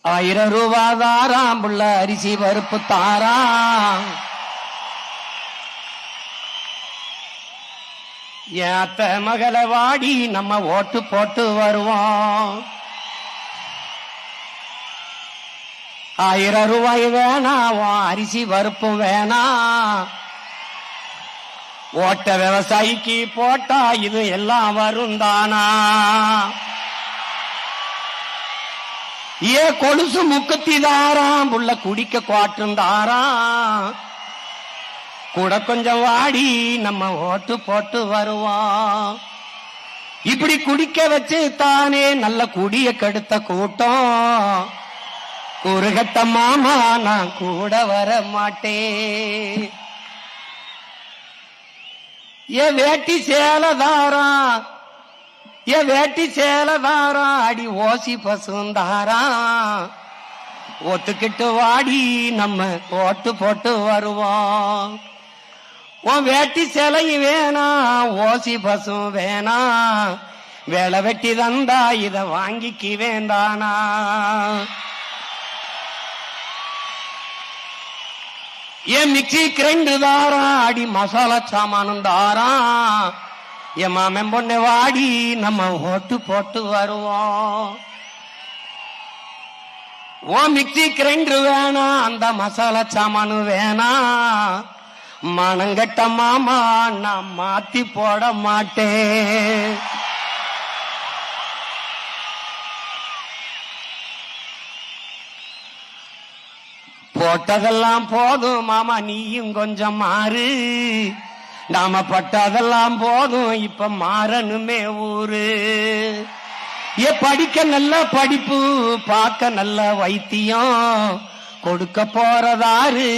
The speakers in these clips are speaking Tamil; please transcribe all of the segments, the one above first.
1000 ரூபாய் தாராம் புள்ள அரிசி பருப்பு தாராம். ஏத்த மகள வாடி நம்ம ஓட்டு போட்டு வருவோம். 1000 ரூபாய் வேணாம், அரிசி பருப்பும் வேணாம். ஓட்ட விவசாயிக்கு போட்டா இது எல்லாம் வரும் தானா? ஏ கொலுசு முக்குத்தி தாராம் புள்ள குடிக்க குவாட்டும் தாராம். கூட கொஞ்சம் வாடி நம்ம ஓட்டு போட்டு வருவோம். இப்படி குடிக்க வச்சு தானே நல்ல குடிய கெடுத்த கூட்டம். குறுகட்ட மாமா நான் கூட வர மாட்டேன். ஏ வேட்டி சேலதாரா, ஏ வேட்டி சேலதாரா, அடி ஓசி பசுந்தாரா. ஒத்துக்கிட்டு வாடி நம்ம ஓட்டு போட்டு வருவோம். உன் வேட்டி சேலையும் வேணாம், ஓசி பசும் வேணாம். வேலை வெட்டி தந்தா இத வாங்கிக்கு வேண்டானா? ஏன் மிக்சி கிரைண்டு தாரா, அடி மசாலா சாமானும் தாரா. என் மாமன் பொண்ணு வாடி நம்ம ஓட்டு போட்டு வருவோம். ஓ மிக்சி கிரைண்டர் வேணாம், அந்த மசாலா சாமானு வேணாம். மனங்கட்ட மாமா நான் மாத்தி போட மாட்டேன். போட்டதெல்லாம் போதும் மாமா, நீயும் கொஞ்சம் மாறு. நாம பட்டதெல்லாம் போதும், இப்ப மாறணுமே ஊரு. ஏ படிக்க நல்ல படிப்பு, பார்க்க நல்ல வைத்தியம். கொடுக்க போறதாரு,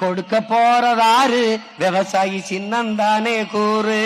கொடுக்க போறதாரு, விவசாயி சின்னந்தானே கூறு.